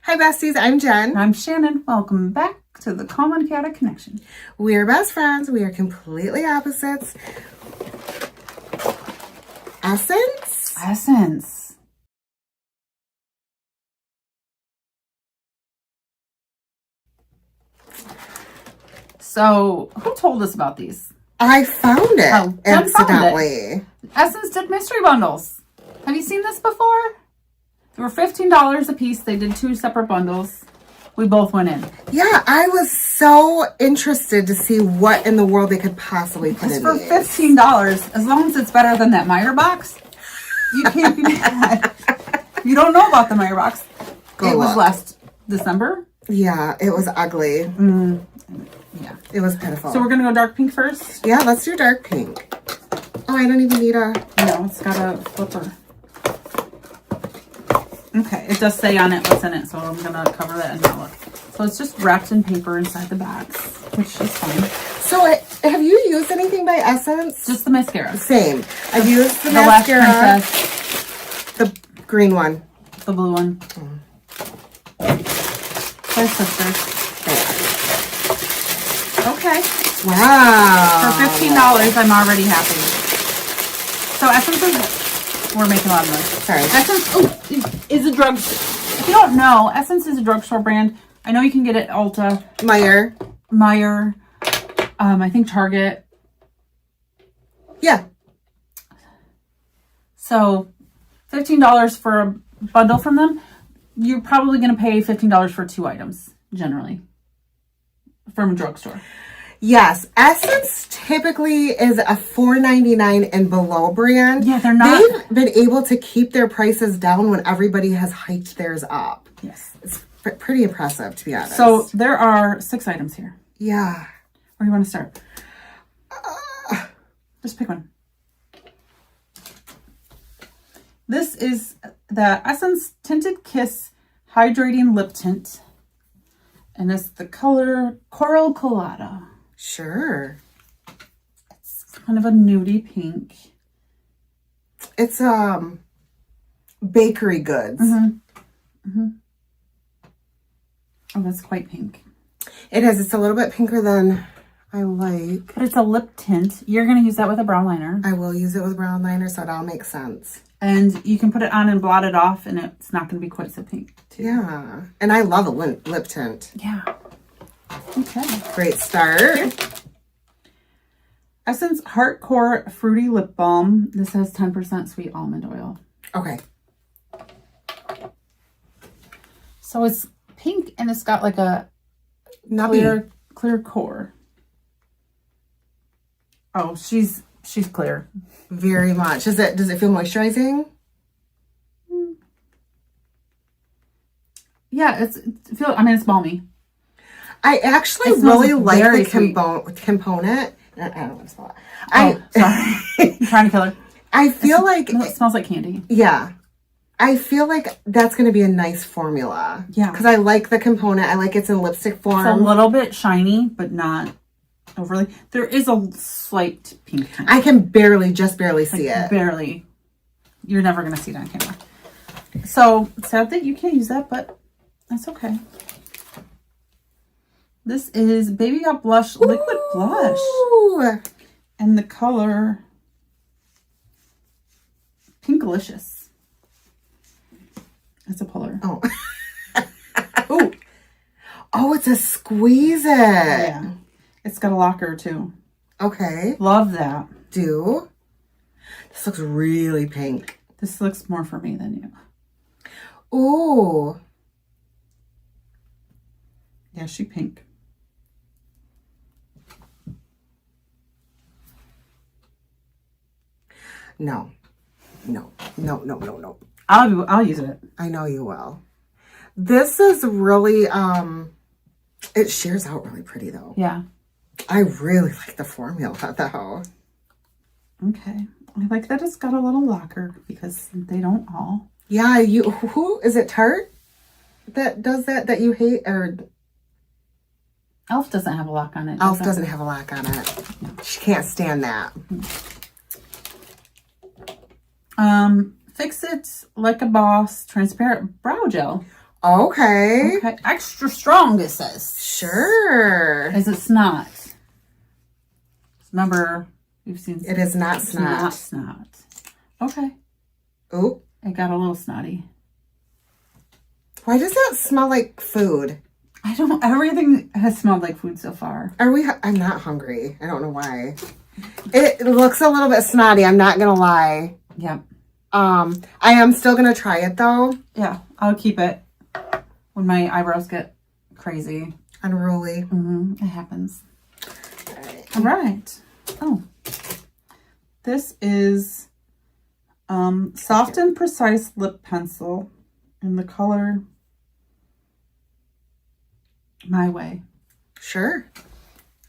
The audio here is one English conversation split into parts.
Hi Besties, I'm Jen. I'm Shannon. Welcome back to the Calm and Chaotic Connection. We are best friends. We are completely opposites. Essence. So, who told us about these? I found it incidentally. Essence did mystery bundles. Have you seen this before? They were $15 a piece. They did 2 separate bundles. We both went in. Yeah, I was so interested to see what in the world they could possibly put in for these. $15, as long as it's better than that Meyer box, you can't be mad. You don't know about the Meyer box. It was last December. Yeah, it was ugly. Yeah. It was pitiful. So we're going to go dark pink first? Yeah, let's do dark pink. Oh, I don't even need a... No, it's got a flipper. Okay, it does say on it what's in it, so I'm going to cover that and not look. So it's just wrapped in paper inside the bags, which is fine. So have you used anything by Essence? Just the mascara. Same. I've used the mascara. Last Princess. The green one. The blue one. My sister. Okay. Wow. For $15, I'm already happy. So Essence is, we're making a lot of noise. Sorry. Essence is a drug. If you don't know, Essence is a drugstore brand. I know you can get it at Ulta, Meyer, I think Target. Yeah. So $15 for a bundle from them. You're probably going to pay $15 for 2 items, generally, from a drugstore. Yes, Essence typically is a $4.99 and below brand. Yeah, they're not. They've been able to keep their prices down when everybody has hiked theirs up. Yes. It's pretty impressive, to be honest. So there are 6 items here. Yeah. Where do you want to start? Just pick one. This is the Essence Tinted Kiss Hydrating Lip Tint. And it's the color Coral Colada. Sure. It's kind of a nudie pink. It's bakery goods. Oh, that's quite pink. It is. It's a little bit pinker than I like. But it's a lip tint. You're going to use that with a brow liner. I will use it with brown liner, so it all makes sense. And you can put it on and blot it off, and it's not going to be quite so pink, too. Yeah. And I love a lip tint. Yeah. Okay. Great start. Here. Essence Heartcore Fruity Lip Balm. This has 10% sweet almond oil. Okay. So it's pink, and it's got like a clear core. Oh, she's clear. Very much. Does it feel moisturizing? Yeah, it's balmy. I actually really like the component. I don't want to smell it. Sorry. I'm trying to kill her. I feel like it smells like candy. Yeah. I feel like that's going to be a nice formula. Yeah. Because I like the component. I like it's in lipstick form. It's a little bit shiny, but not overly. There is a slight pink tint. I can just barely see it. Barely. You're never going to see it on camera. So, sad that you can't use that, but that's okay. This is Baby Got Blush Liquid Blush. And the color Pinkalicious. It's a puller. Oh. Ooh. Oh, it's a squeeze it. Yeah. It's got a locker too. Okay. Love that. This looks really pink. This looks more for me than you. Ooh. Yeah, she pink. No. I'll use it. I know you will. This is really, it shears out really pretty though. Yeah. I really like the formula though. Okay. I like that it's got a little locker because they don't all. Yeah, who is it, Tarte that does that you hate? Or Elf doesn't have a lock on it. Elf doesn't have a lock on it. No. She can't stand that. Fix It Like a Boss Transparent Brow Gel. Okay. Okay. Extra strong, it says. Sure. Because it's not. Remember, you've seen... It is not snot. Not snot. Okay. Oh. It got a little snotty. Why does that smell like food? I don't... Everything has smelled like food so far. I'm not hungry. I don't know why. It looks a little bit snotty. I'm not going to lie. Yep. I am still going to try it though. Yeah. I'll keep it when my eyebrows get crazy. Unruly. It happens. All right. Oh. This is Soft and Precise Lip Pencil in the color My Way. Sure.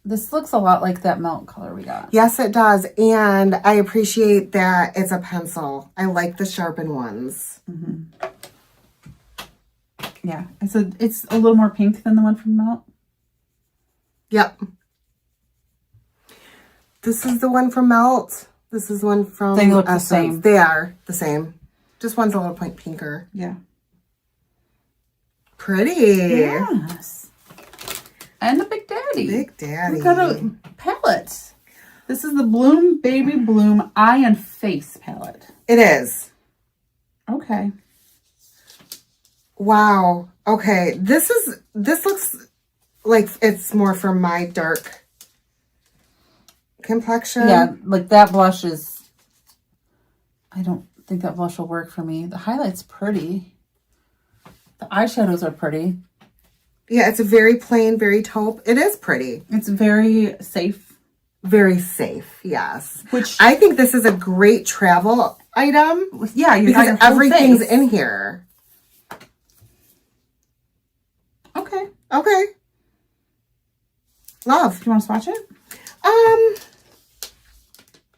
This looks a lot like that milk color we got. Yes, it does. And I appreciate that it's a pencil. I like the sharpened ones. Yeah. It's a little more pink than the one from Melt. Yep. This is the one from Melt. This is one from They look the Essence. same. They are the same. Just one's a little point pinker. Yeah. Pretty. Yes. And the Big Daddy. Big Daddy. We've got a palette. This is the Bloom Baby Bloom Eye and Face palette. It is. Okay. Wow. Okay. This looks like it's more for my dark complexion. Yeah, like that blush is... I don't think that blush will work for me. The highlight's pretty. The eyeshadows are pretty. Yeah, it's a very plain, very taupe. It is pretty. It's very safe. Very safe, yes. Which... I think this is a great travel item. Yeah, you got because your full everything's face. in here. Okay. Okay. Love. Do you want to swatch it?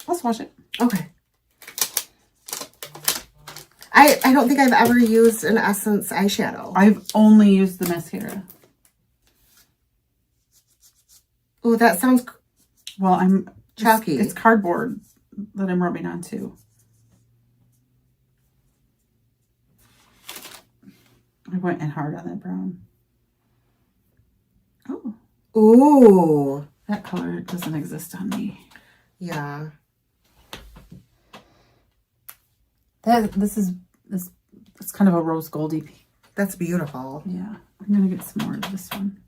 I'll swatch it. Okay. I don't think I've ever used an Essence eyeshadow. I've only used the mascara. Oh, that sounds Well, I'm... chalky. It's cardboard that I'm rubbing on too. I went in hard on that brown. Oh. Ooh. That color doesn't exist on me. Yeah. It's kind of a rose goldy pink. That's beautiful. Yeah. I'm going to get some more of this one.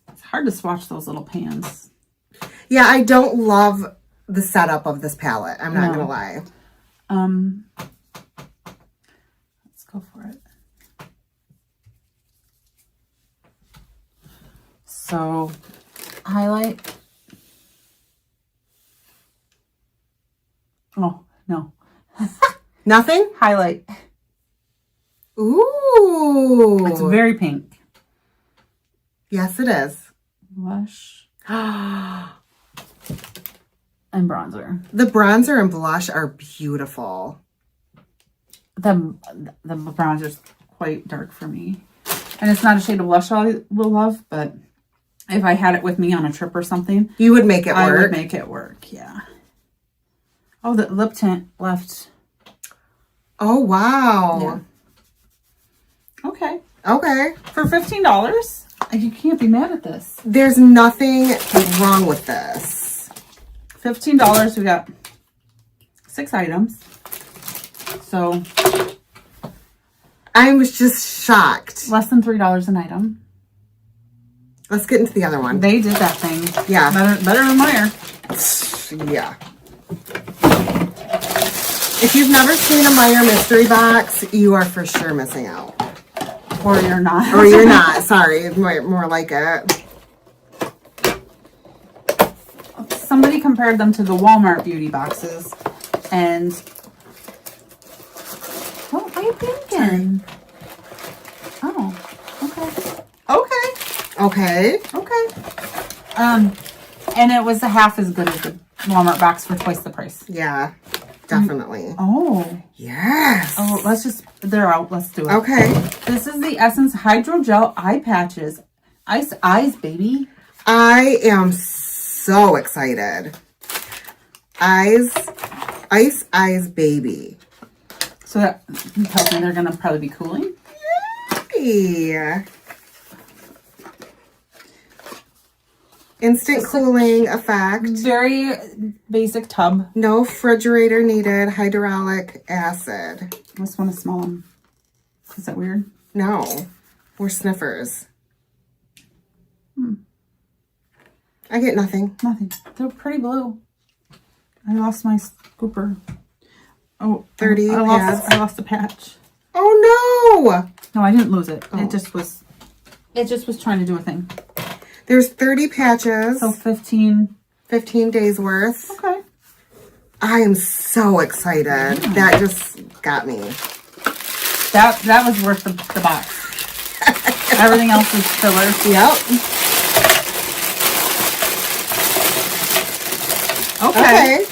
It's hard to swatch those little pans. Yeah, I don't love the setup of this palette. I'm not going to lie. Let's go for it. So, highlight. Oh, no. Nothing? Highlight. Ooh. It's very pink. Yes, it is. Blush. And bronzer. The bronzer and blush are beautiful. The bronzer's quite dark for me. And it's not a shade of blush I will love, but if I had it with me on a trip or something, You would make it work. I would make it work, yeah. Oh, the lip tint left. Oh, wow. Yeah. Okay. Okay. For $15, you can't be mad at this. There's nothing wrong with this. $15, we got 6 items. So, I was just shocked. less than $3 an item. Let's get into the other one. They did that thing. Yeah. Better than Meyer. Yeah. If you've never seen a Meyer mystery box, you are for sure missing out. Or you're not. Or you're not. Sorry. More like it. Somebody compared them to the Walmart beauty boxes. And... What are you thinking? Oh, okay. Okay. And it was half as good as the Walmart box for twice the price. Yeah. Definitely. Oh. Yes. Oh, they're out. Let's do it. Okay. This is the Essence Hydrogel Eye Patches. Ice Eyes, baby. I am so excited. Ice Eyes Baby. So that tells me they're going to probably be cooling. Yay! Instant cooling effect. Very basic tub. No refrigerator needed. Hydraulic acid. I just want to smell them. Is that weird? No. We're sniffers. I get nothing. Nothing. They're pretty blue. I lost my scooper. Oh, 30 pads. I lost a patch. Oh no! No, I didn't lose it. Oh. It just was trying to do a thing. There's 30 patches. So 15 days worth. Okay. I am so excited. Yeah. That just got me. That was worth the box. Everything else is filler. Yep. Okay.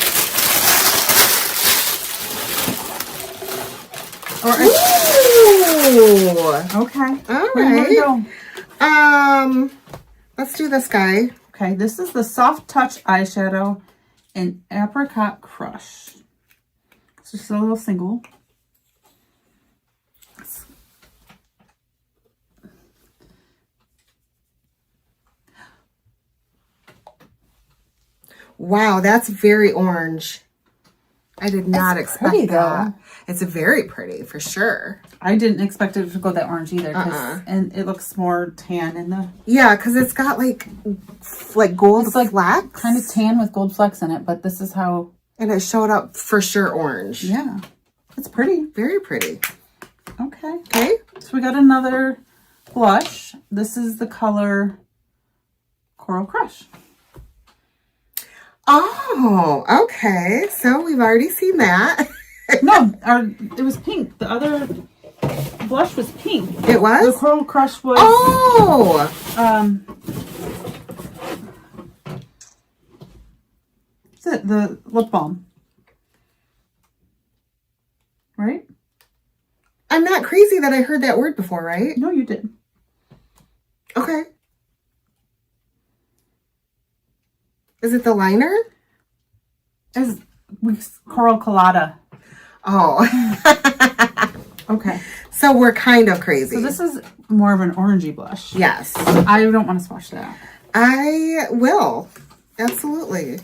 Ooh. Okay. All Where do you want to go? Let's do this guy. Okay, this is the Soft Touch Eyeshadow in Apricot Crush. It's just a little single. Wow, that's very orange. I did not expect that. Though. It's very pretty, for sure. I didn't expect it to go that orange either. And it looks more tan in the... Yeah, because it's got like gold flecks. Kind of tan with gold flecks in it, but this is how... And it showed up for sure orange. Yeah. It's pretty. Very pretty. Okay. Okay. So we got another blush. This is the color Coral Crush. Oh, okay. So we've already seen that. No, it was pink. The other blush was pink. It was? The Coral Crush was... Oh! What's it? The lip balm. Right? I'm not crazy that I heard that word before, right? No, you did. Okay. Is it the liner? It's Coral Colada. Oh. Okay. So we're kind of crazy. So this is more of an orangey blush. Yes. I don't want to swatch that. I will. Absolutely.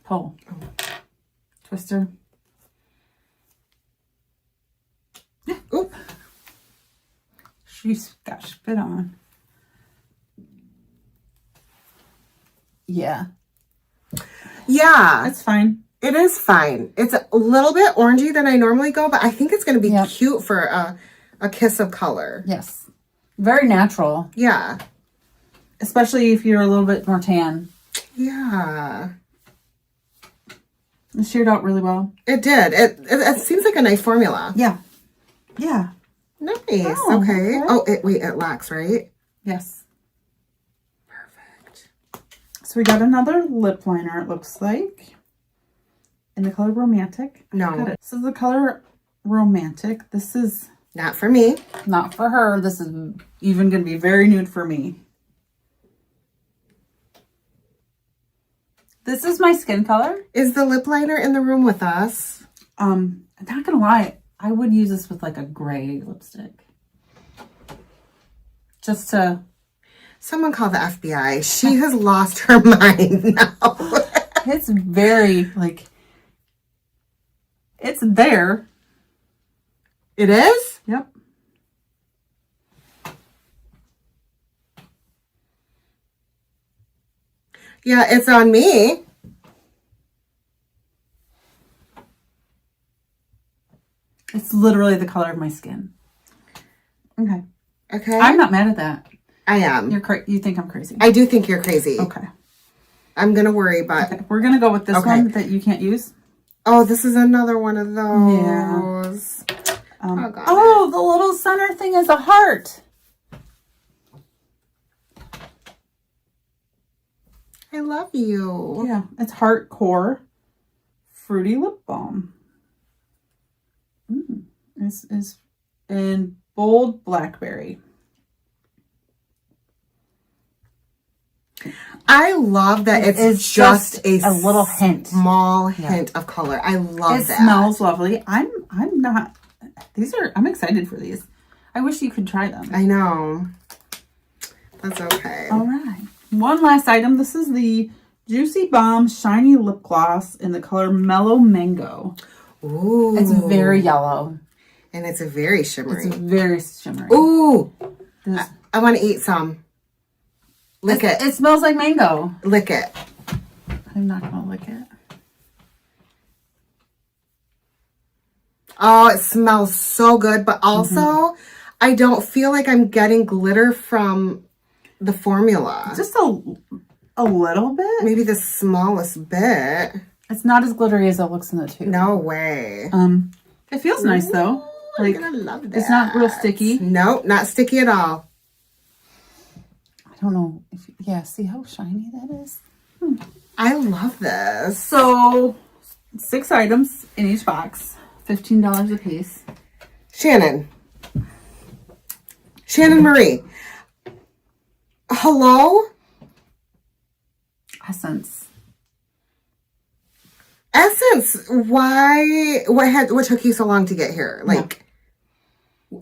Pull. Twister. Oop. She's got spit on. Yeah. Yeah. It's fine. It is fine. It's a little bit orangey than I normally go, but I think it's going to be cute for a kiss of color. Yes. Very natural. Yeah. Especially if you're a little bit more tan. Yeah. It sheared out really well. It did. It seems like a nice formula. Yeah. Yeah. Nice. Oh, okay. Oh, it locks, right? Yes. Perfect. So we got another lip liner, it looks like. In the color Romantic. No. This is the color Romantic. This is... Not for me. Not for her. This is even going to be very nude for me. This is my skin color. Is the lip liner in the room with us? I'm not going to lie. I would use this with like a gray lipstick. Just to... Someone call the FBI. She has lost her mind now. It's very, like... It's there. It is? Yep. Yeah, it's on me. It's literally the color of my skin. Okay. Okay. I'm not mad at that. I am. You think I'm crazy. I do think you're crazy. Okay. I'm going to worry, but... Okay. We're going to go with this one that you can't use. Oh, this is another one of those. Yeah. Oh, the little center thing is a heart. I love you. Yeah, it's Heart Core Fruity Lip Balm. This is in Bold Blackberry. I love that it's just a little hint. Small hint of color. I love that. It smells lovely. I'm excited for these. I wish you could try them. I know. That's okay. All right. One last item. This is the Juicy Bomb Shiny Lip Gloss in the color Mellow Mango. Ooh. It's very yellow. And it's very shimmery. It's very shimmery. Ooh. I want to eat some. Lick it. It smells like mango. Lick it. I'm not going to lick it. Oh, it smells so good. But also, I don't feel like I'm getting glitter from the formula. Just a little bit. Maybe the smallest bit. It's not as glittery as it looks in the tube. No way. It feels nice though. Like, I'm gonna love that. It's not real sticky. Nope, not sticky at all. I don't know if see how shiny that is. I love this. So 6 items in each box, $15 a piece. Shannon Marie. Hello? Essence. Why? What took you so long to get here? Like,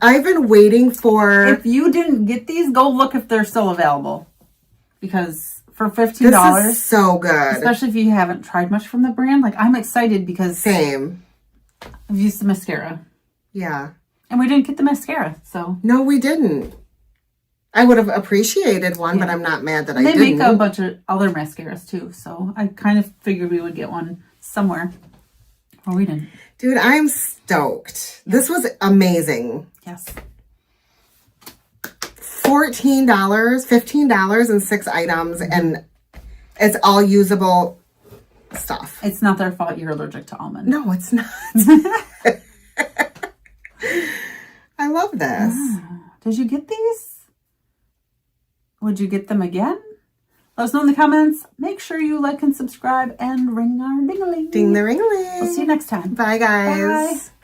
I've been waiting for. If you didn't get these, go look if they're still available. Because for $15, this is so good. especially if you haven't tried much from the brand, like I'm excited because Same. I've used the mascara. Yeah. And we didn't get the mascara, so. No, we didn't. I would have appreciated one, but I'm not mad that I didn't. They make a bunch of other mascaras too, so I kind of figured we would get one somewhere. Or we didn't. Dude, I'm stoked. This was amazing. Yes. $14, $15 and 6 items, and it's all usable stuff. It's not their fault you're allergic to almond. No, it's not. I love this. Did you get these? Would you get them again? Let us know in the comments. Make sure you like and subscribe and ring our ding-a-ling. Ding the ring-a-ling. We'll see you next time. Bye, guys. Bye.